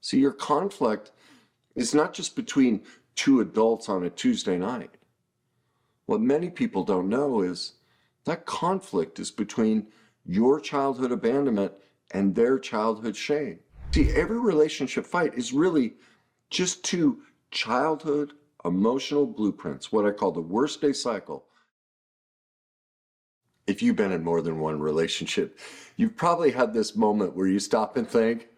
See, your conflict is not just between two adults on a Tuesday night. What many people don't know is that conflict is between your childhood abandonment and their childhood shame. See, every relationship fight is really just two childhood emotional blueprints, what I call the worst day cycle. If you've been in more than one relationship, you've probably had this moment where you stop and think,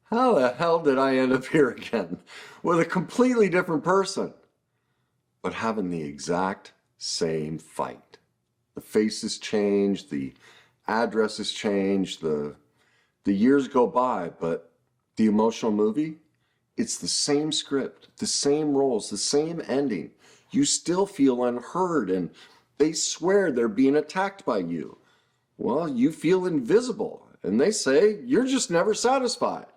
how the hell did I end up here again with a completely different person, but having the exact same fight? The faces change, the addresses change, the years go by, but the emotional movie, it's the same script, the same roles, the same ending. You still feel unheard and they swear they're being attacked by you. Well, you feel invisible and they say you're just never satisfied.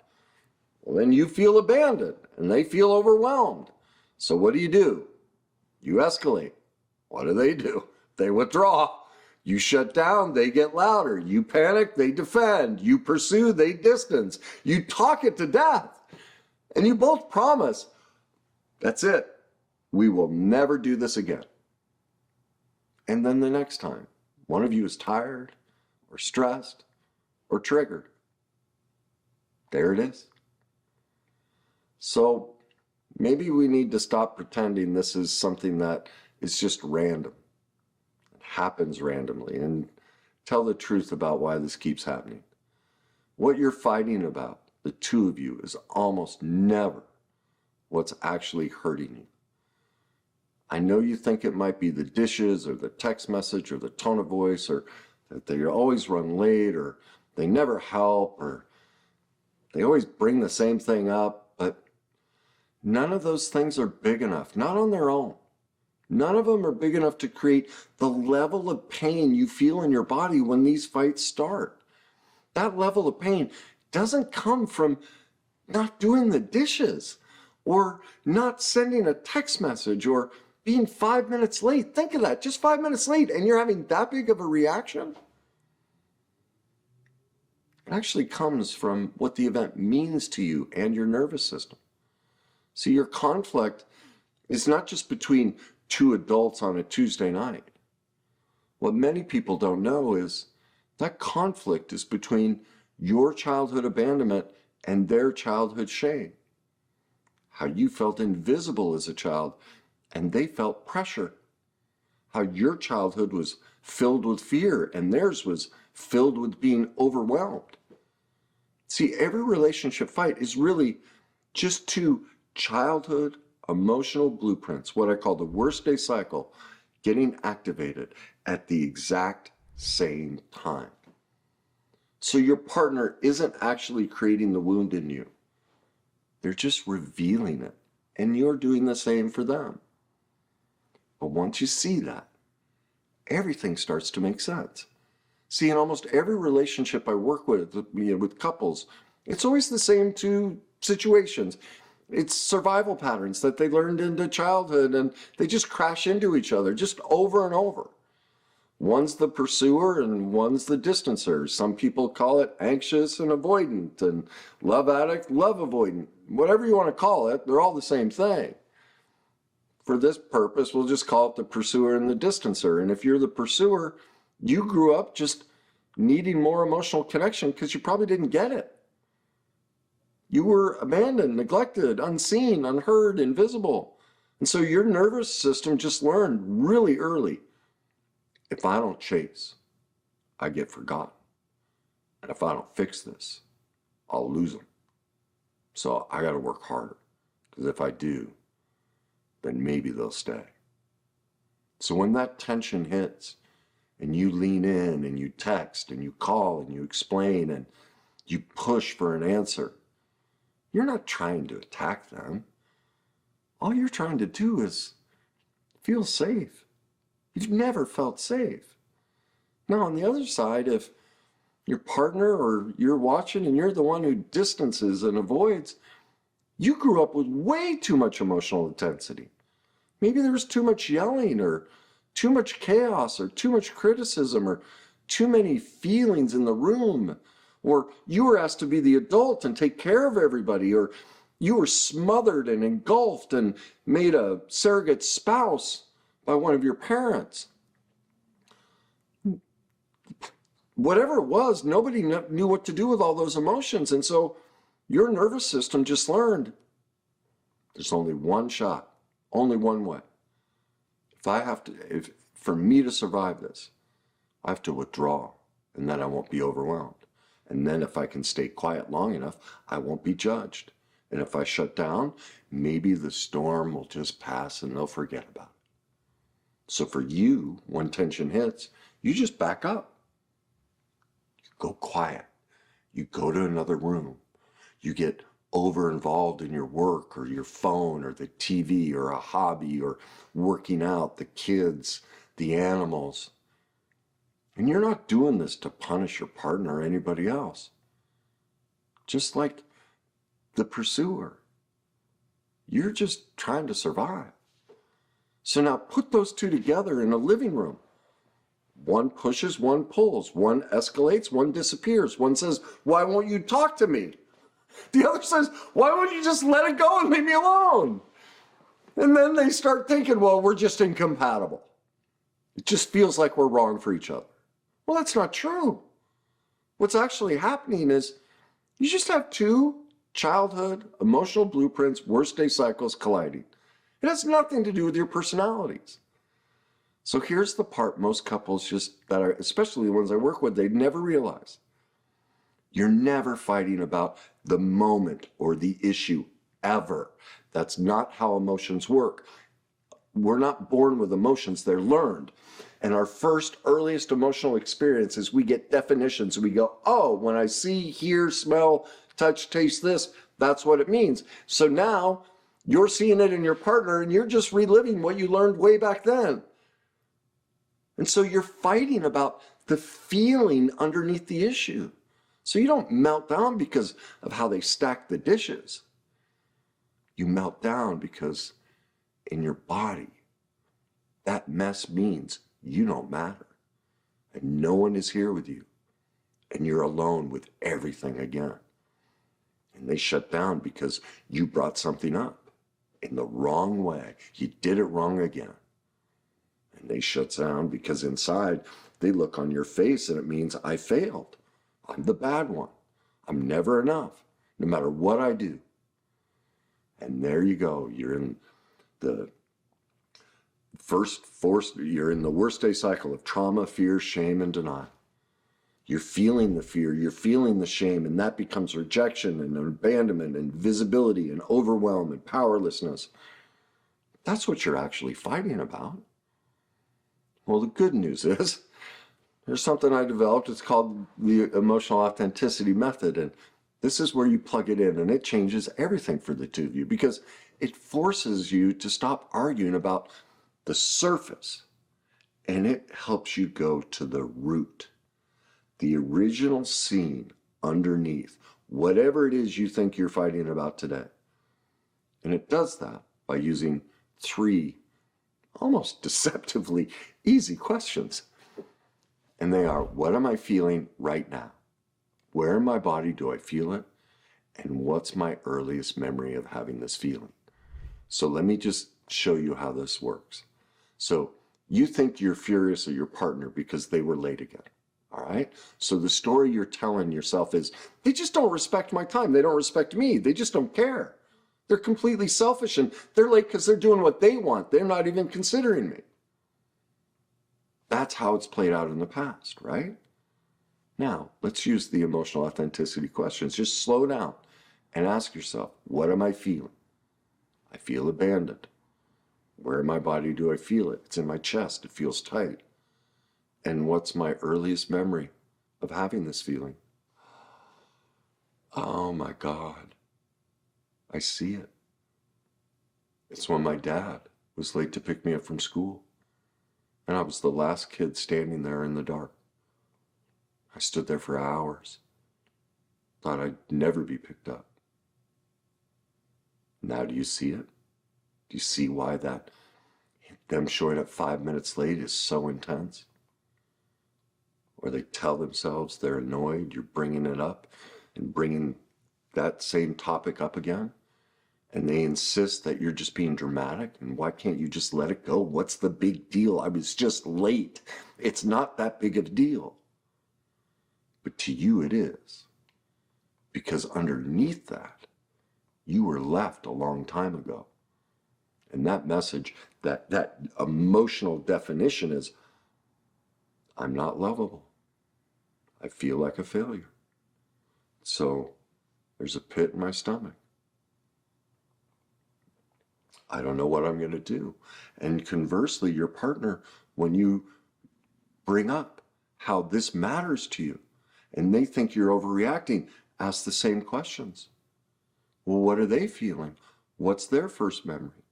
Well, then you feel abandoned and they feel overwhelmed. So what do? You escalate. What do? They withdraw. You shut down, they get louder. You panic, they defend. You pursue, they distance. You talk it to death. And you both promise, that's it. We will never do this again. And then the next time, one of you is tired or stressed or triggered. There it is. So maybe we need to stop pretending this is something that is just random. It happens randomly, and tell the truth about why this keeps happening. What you're fighting about, the two of you, is almost never what's actually hurting you. I know you think it might be the dishes or the text message or the tone of voice or that they always run late or they never help or they always bring the same thing up, but none of those things are big enough, not on their own. None of them are big enough to create the level of pain you feel in your body when these fights start. That level of pain doesn't come from not doing the dishes or not sending a text message or being 5 minutes late. Think of that, just 5 minutes late, and you're having that big of a reaction? It actually comes from what the event means to you and your nervous system. See, your conflict is not just between two adults on a Tuesday night. What many people don't know is that conflict is between your childhood abandonment and their childhood shame. How you felt invisible as a child and they felt pressure. How your childhood was filled with fear and theirs was filled with being overwhelmed. See, every relationship fight is really just two childhood emotional blueprints, what I call the worst day cycle, getting activated at the exact same time. So your partner isn't actually creating the wound in you. They're just revealing it, and you're doing the same for them. But once you see that, everything starts to make sense. See, in almost every relationship I work with couples, it's always the same two situations. It's survival patterns that they learned into childhood, and they just crash into each other just over and over. One's the pursuer and one's the distancer. Some people call it anxious and avoidant, and love addict, love avoidant. Whatever you want to call it, they're all the same thing. For this purpose, we'll just call it the pursuer and the distancer. And if you're the pursuer, you grew up just needing more emotional connection because you probably didn't get it. You were abandoned, neglected, unseen, unheard, invisible. And so your nervous system just learned really early, if I don't chase, I get forgotten. And if I don't fix this, I'll lose them. So I got to work harder, because if I do, then maybe they'll stay. So when that tension hits and you lean in and you text and you call and you explain and you push for an answer, you're not trying to attack them. All you're trying to do is feel safe. You've never felt safe. Now, on the other side, if your partner or you're watching and you're the one who distances and avoids, you grew up with way too much emotional intensity. Maybe there was too much yelling or too much chaos or too much criticism or too many feelings in the room. or you were asked to be the adult and take care of everybody, or you were smothered and engulfed and made a surrogate spouse by one of your parents. Whatever it was, nobody knew what to do with all those emotions. And so your nervous system just learned there's only one shot, only one way. If for me to survive this, I have to withdraw, and then I won't be overwhelmed. And then if I can stay quiet long enough, I won't be judged. And if I shut down, maybe the storm will just pass and they'll forget about it. So for you, when tension hits, you just back up. You go quiet. You go to another room. You get over involved in your work or your phone or the TV or a hobby or working out, the kids, the animals. And you're not doing this to punish your partner or anybody else. Just like the pursuer. You're just trying to survive. So now put those two together in a living room. One pushes, one pulls, one escalates, one disappears. One says, "Why won't you talk to me?" The other says, "Why won't you just let it go and leave me alone?" And then they start thinking, well, we're just incompatible. It just feels like we're wrong for each other. Well, that's not true. What's actually happening is you just have two childhood emotional blueprints, worst day cycles colliding. It has nothing to do with your personalities. So here's the part most couples especially the ones I work with, they never realize. You're never fighting about the moment or the issue, ever. That's not how emotions work. We're not born with emotions, they're learned. And our first, earliest emotional experience is we get definitions. We go, oh, when I see, hear, smell, touch, taste this, that's what it means. So now you're seeing it in your partner and you're just reliving what you learned way back then. And so you're fighting about the feeling underneath the issue. So you don't melt down because of how they stack the dishes. You melt down because in your body, that mess means you don't matter. And no one is here with you. And you're alone with everything again. And they shut down because you brought something up in the wrong way. You did it wrong again. And they shut down because inside they look on your face and it means I failed. I'm the bad one. I'm never enough, no matter what I do. And there you go. You're in the you're in the worst day cycle of trauma, fear, shame, and denial. You're feeling the fear, you're feeling the shame, and that becomes rejection and abandonment and visibility and overwhelm and powerlessness. That's what you're actually fighting about. Well, the good news is, there's something I developed. It's called the emotional authenticity method. And this is where you plug it in and it changes everything for the two of you because it forces you to stop arguing about the surface and it helps you go to the root, the original scene underneath, whatever it is you think you're fighting about today. And it does that by using 3 almost deceptively easy questions. And they are, what am I feeling right now? Where in my body do I feel it? And what's my earliest memory of having this feeling? So let me just show you how this works. So you think you're furious at your partner because they were late again. All right? So the story you're telling yourself is, they just don't respect my time. They don't respect me. They just don't care. They're completely selfish and they're late because they're doing what they want. They're not even considering me. That's how it's played out in the past, right? Now, let's use the emotional authenticity questions. Just slow down and ask yourself, what am I feeling? I feel abandoned. Where in my body do I feel it? It's in my chest. It feels tight. And what's my earliest memory of having this feeling? Oh my God. I see it. It's when my dad was late to pick me up from school. And I was the last kid standing there in the dark. I stood there for hours. Thought I'd never be picked up. Now do you see it? Do you see why them showing up 5 minutes late is so intense? or they tell themselves they're annoyed, you're bringing it up and bringing that same topic up again. And they insist that you're just being dramatic. And why can't you just let it go? What's the big deal? I was just late. It's not that big of a deal. But to you it is. Because underneath that, you were left a long time ago. And that message, that emotional definition is, I'm not lovable. I feel like a failure. So there's a pit in my stomach. I don't know what I'm going to do. And conversely, your partner, when you bring up how this matters to you and they think you're overreacting, ask the same questions. Well, what are they feeling? What's their first memory?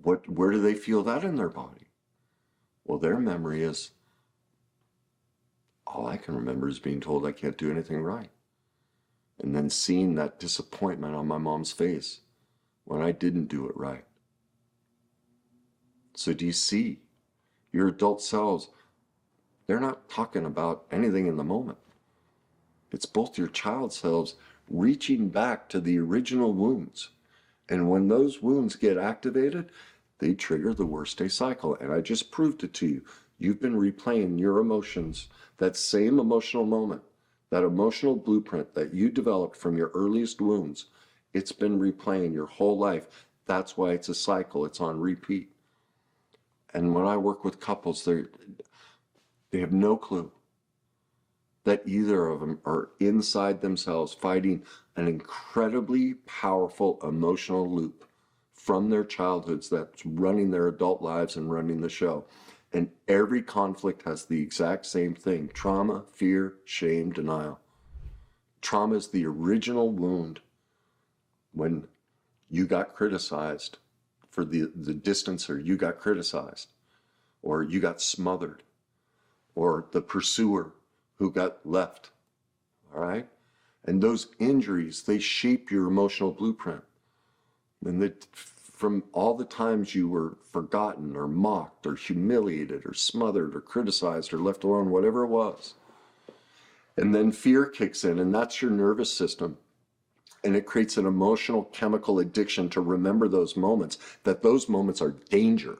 Where do they feel that in their body? Well, their memory is, all I can remember is being told I can't do anything right. And then seeing that disappointment on my mom's face when I didn't do it right. So do you see? Your adult selves, they're not talking about anything in the moment. It's both your child selves reaching back to the original wounds. And when those wounds get activated, they trigger the worst day cycle. And I just proved it to you. You've been replaying your emotions, that same emotional moment, that emotional blueprint that you developed from your earliest wounds. It's been replaying your whole life. That's why it's a cycle. It's on repeat. And when I work with couples, they have no clue that either of them are inside themselves fighting an incredibly powerful emotional loop from their childhoods that's running their adult lives and running the show. And every conflict has the exact same thing: trauma, fear, shame, denial. Trauma is the original wound when you got criticized for the distancer, you got criticized, or you got smothered, or the pursuer who got left, all right? And those injuries, they shape your emotional blueprint. And from all the times you were forgotten or mocked or humiliated or smothered or criticized or left alone, whatever it was. And then fear kicks in, and that's your nervous system. And it creates an emotional chemical addiction to remember those moments, that those moments are danger.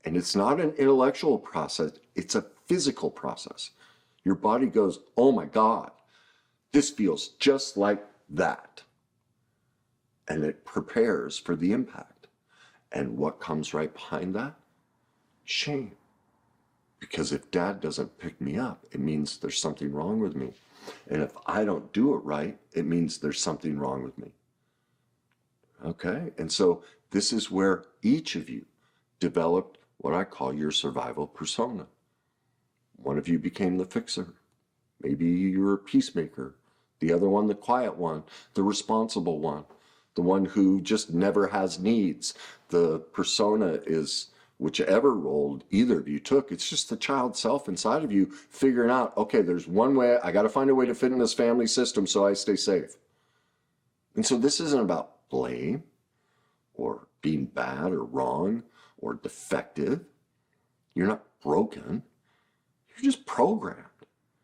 And it's not an intellectual process, it's a physical process. Your body goes, oh my God, this feels just like that. And it prepares for the impact. And what comes right behind that? Shame. Because if dad doesn't pick me up, it means there's something wrong with me. And if I don't do it right, it means there's something wrong with me. Okay? And so this is where each of you developed what I call your survival persona. One of you became the fixer. Maybe you're a peacemaker. The other one, the quiet one, the responsible one, the one who just never has needs. The persona is whichever role either of you took. It's just the child self inside of you figuring out, okay, there's one way, I got to find a way to fit in this family system so I stay safe. And so this isn't about blame or being bad or wrong or defective. You're not broken. You're just programmed.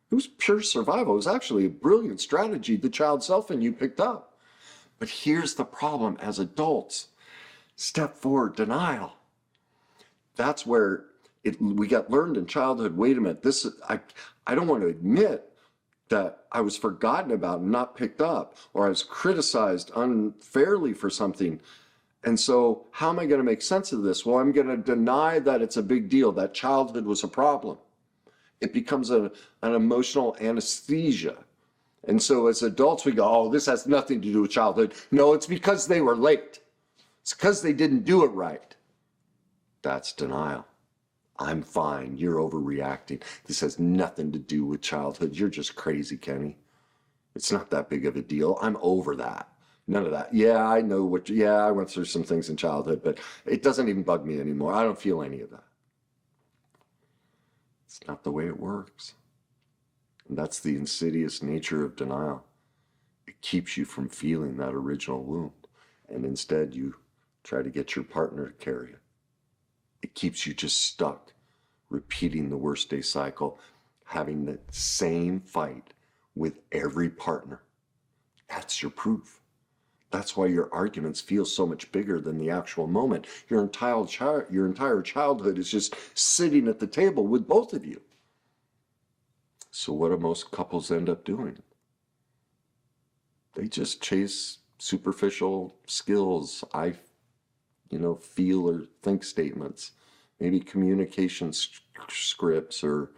It was pure survival. It was actually a brilliant strategy the child self in you picked up. But here's the problem as adults. Step 4, denial. That's where we got learned in childhood. Wait a minute, I don't want to admit that I was forgotten about and not picked up, or I was criticized unfairly for something. And so how am I going to make sense of this? Well, I'm going to deny that it's a big deal, that childhood was a problem. It becomes an emotional anesthesia. And so as adults, we go, oh, this has nothing to do with childhood. No, it's because they were late. It's because they didn't do it right. That's denial. I'm fine. You're overreacting. This has nothing to do with childhood. You're just crazy, Kenny. It's not that big of a deal. I'm over that. None of that. Yeah, I know I went through some things in childhood, but it doesn't even bug me anymore. I don't feel any of that. It's not the way it works. And that's the insidious nature of denial. It keeps you from feeling that original wound. And instead, you try to get your partner to carry it. It keeps you just stuck repeating the worst day cycle, having the same fight with every partner. That's your proof. That's why your arguments feel so much bigger than the actual moment. Your entire childhood is just sitting at the table with both of you. So what do most couples end up doing? They just chase superficial skills. Feel or think statements, maybe communication scripts, or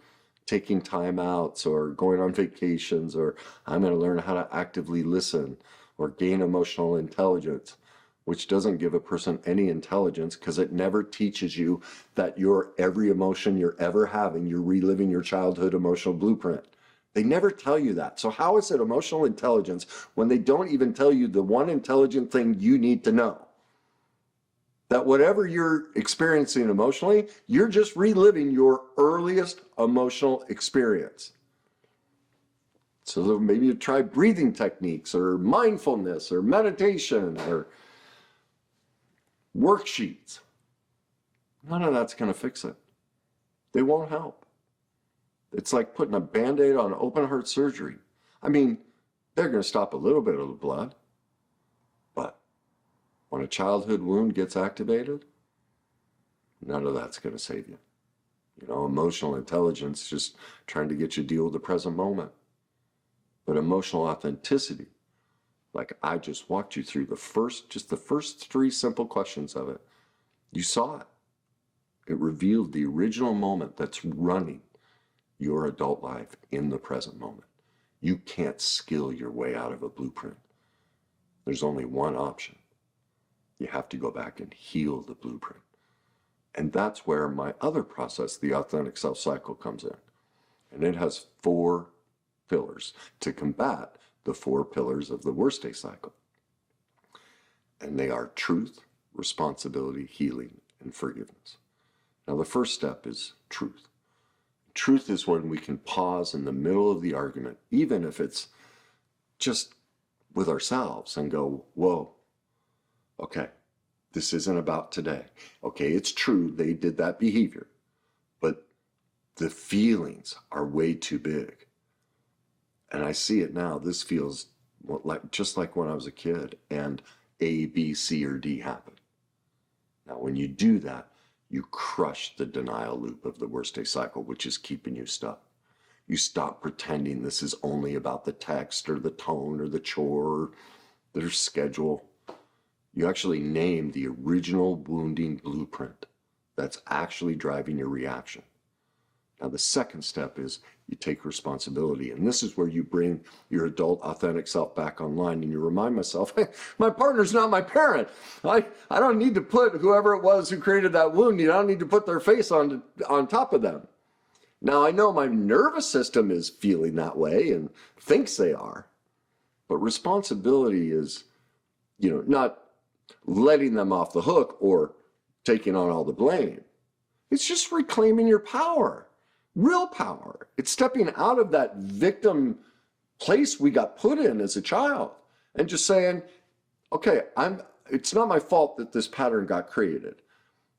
taking time outs, or going on vacations, or I'm going to learn how to actively listen, or gain emotional intelligence, which doesn't give a person any intelligence because it never teaches you that every emotion you're ever having, you're reliving your childhood emotional blueprint. They never tell you that. So how is it emotional intelligence when they don't even tell you the one intelligent thing you need to know? That whatever you're experiencing emotionally, you're just reliving your earliest emotional experience. So maybe you try breathing techniques or mindfulness or meditation or worksheets. None of that's going to fix it. They won't help. It's like putting a Band-Aid on open heart surgery. I mean, they're going to stop a little bit of the blood, but when a childhood wound gets activated, none of that's going to save you. Emotional intelligence is just trying to get you to deal with the present moment. But emotional authenticity, like I just walked you through the first 3 simple questions of it, you saw it. It revealed the original moment that's running your adult life in the present moment. You can't skill your way out of a blueprint. There's only one option. You have to go back and heal the blueprint. And that's where my other process, the authentic self cycle, comes in. And it has 4 pillars to combat the 4 pillars of the worst day cycle. And they are truth, responsibility, healing, and forgiveness. Now, the first step is truth. Truth is when we can pause in the middle of the argument, even if it's just with ourselves, and go, whoa, okay, this isn't about today. Okay, it's true, they did that behavior, but the feelings are way too big. And I see it now. This feels just like when I was a kid and A, B, C, or D happened. Now, when you do that, you crush the denial loop of the worst day cycle, which is keeping you stuck. You stop pretending this is only about the text or the tone or the chore or their schedule. You actually name the original wounding blueprint that's actually driving your reaction. Now, the second step is you take responsibility. And this is where you bring your adult, authentic self back online and you remind myself, hey, my partner's not my parent. I don't need to put whoever it was who created that wound, I don't need to put their face on top of them. Now, I know my nervous system is feeling that way and thinks they are. But responsibility is, not letting them off the hook or taking on all the blame. It's just reclaiming your power. Real power. It's stepping out of that victim place we got put in as a child and just saying, okay, it's not my fault that this pattern got created.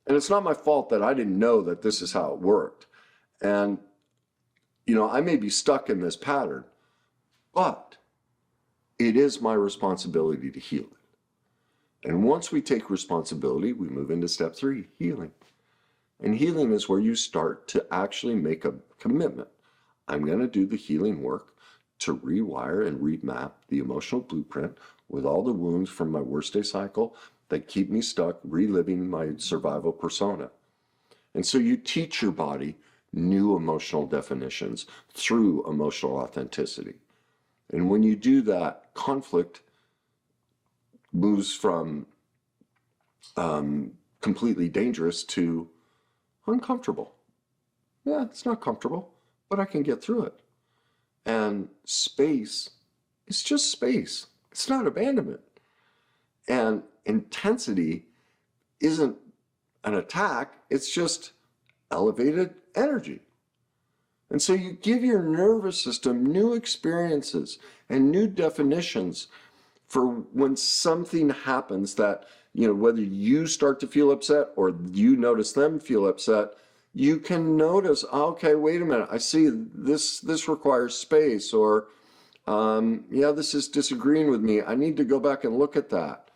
And it's not my fault that I didn't know that this is how it worked. And, I may be stuck in this pattern, but it is my responsibility to heal it. And once we take responsibility, we move into step 3, healing. And healing is where you start to actually make a commitment. I'm going to do the healing work to rewire and remap the emotional blueprint with all the wounds from my worst day cycle that keep me stuck reliving my survival persona. And so you teach your body new emotional definitions through emotional authenticity. And when you do that, conflict moves from completely dangerous to uncomfortable. Yeah, it's not comfortable, but I can get through it. And space is just space. It's not abandonment. And intensity isn't an attack. It's just elevated energy. And so you give your nervous system new experiences and new definitions for when something happens that, whether you start to feel upset or you notice them feel upset, you can notice, okay, wait a minute, I see this requires space, or yeah, this is disagreeing with me. I need to go back and look at that.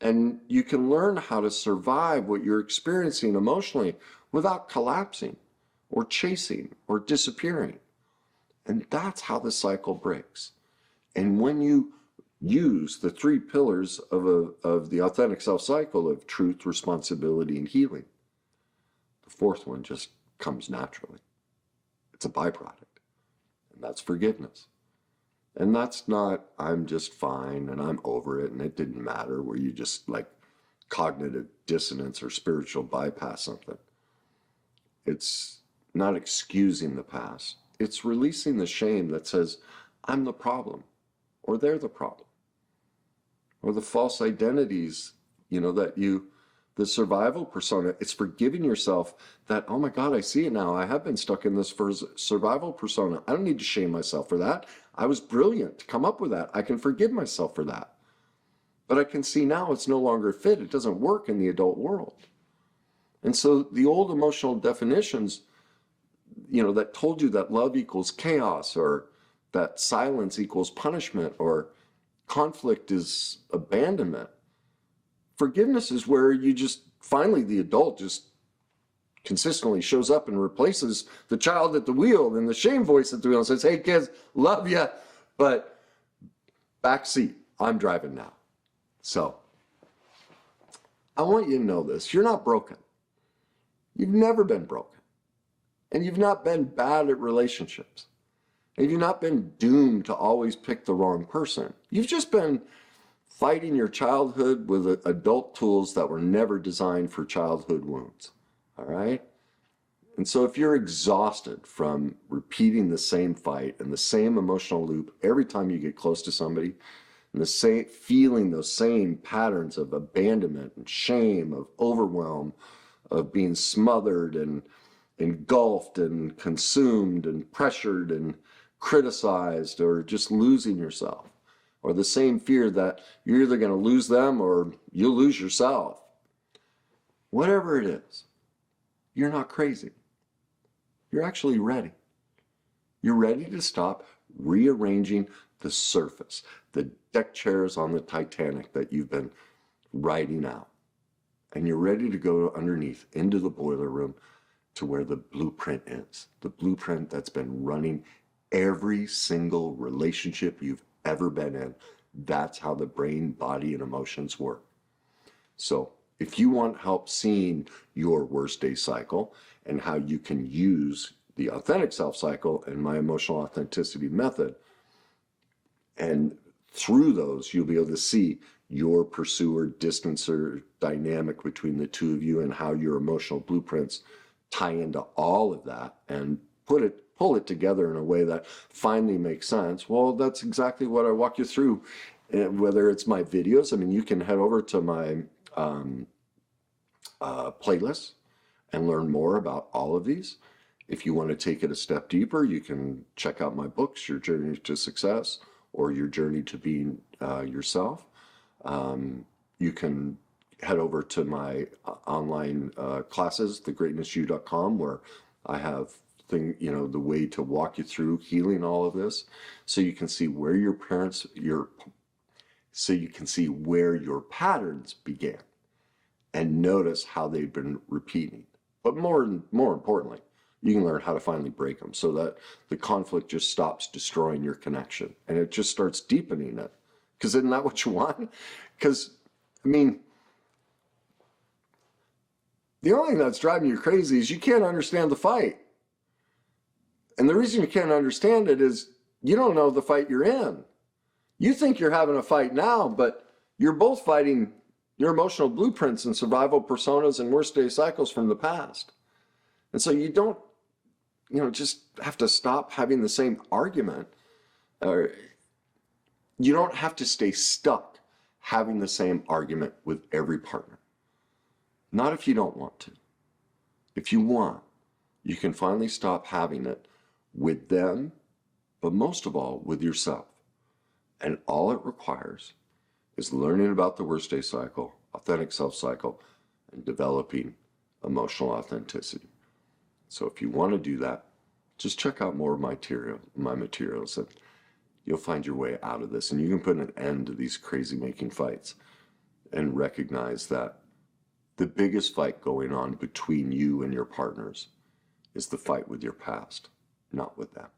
And you can learn how to survive what you're experiencing emotionally without collapsing or chasing or disappearing. And that's how the cycle breaks. And when you use the three pillars of the authentic self cycle of truth, responsibility, and healing, the fourth one just comes naturally. It's a byproduct, and that's forgiveness. And that's not, I'm just fine and I'm over it and it didn't matter, where you just like cognitive dissonance or spiritual bypass something. It's not excusing the past. It's releasing the shame that says, I'm the problem, or they're the problem, or the false identities, the survival persona. It's forgiving yourself that, oh my God, I see it now. I have been stuck in this survival persona. I don't need to shame myself for that. I was brilliant to come up with that. I can forgive myself for that. But I can see now it's no longer fit. It doesn't work in the adult world. And so the old emotional definitions, that told you that love equals chaos, or that silence equals punishment, or conflict is abandonment. Forgiveness is where you just, finally the adult just consistently shows up and replaces the child at the wheel and the shame voice at the wheel and says, hey kids, love ya, but back seat, I'm driving now. So I want you to know this. You're not broken. You've never been broken. And you've not been bad at relationships. And you've not been doomed to always pick the wrong person. You've just been fighting your childhood with adult tools that were never designed for childhood wounds. All right? And so if you're exhausted from repeating the same fight and the same emotional loop every time you get close to somebody, and feeling those same patterns of abandonment and shame, of overwhelm, of being smothered and engulfed and consumed and pressured and criticized, or just losing yourself, or the same fear that you're either going to lose them or you'll lose yourself. Whatever it is, you're not crazy. You're actually ready. You're ready to stop rearranging the surface, the deck chairs on the Titanic that you've been riding out. And you're ready to go underneath into the boiler room to where the blueprint is. The blueprint that's been running every single relationship you've ever been in. That's how the brain, body, and emotions work. So if you want help seeing your worst day cycle and how you can use the authentic self cycle and my emotional authenticity method, and through those, you'll be able to see your pursuer, distancer dynamic between the two of you, and how your emotional blueprints tie into all of that and pull it together in a way that finally makes sense. Well, that's exactly what I walk you through. Whether it's my videos, you can head over to my playlist and learn more about all of these. If you want to take it a step deeper, you can check out my books, Your Journey to Success or Your Journey to Being Yourself. You can head over to my online classes, thegreatnessyou.com, where I have the way to walk you through healing all of this, so you can see where your patterns began and notice how they've been repeating. But more importantly, you can learn how to finally break them so that the conflict just stops destroying your connection and it just starts deepening it. Because isn't that what you want? Because, the only thing that's driving you crazy is you can't understand the fight. And the reason you can't understand it is you don't know the fight you're in. You think you're having a fight now, but you're both fighting your emotional blueprints and survival personas and worst day cycles from the past. And so you don't, just have to stop having the same argument. Or you don't have to stay stuck having the same argument with every partner. Not if you don't want to. If you want, you can finally stop having it with them, but most of all with yourself. And all it requires is learning about the worst day cycle, authentic self cycle, and developing emotional authenticity. So if you want to do that, just check out more of my materials, and you'll find your way out of this. And you can put an end to these crazy making fights and recognize that the biggest fight going on between you and your partners is the fight with your past, not with them.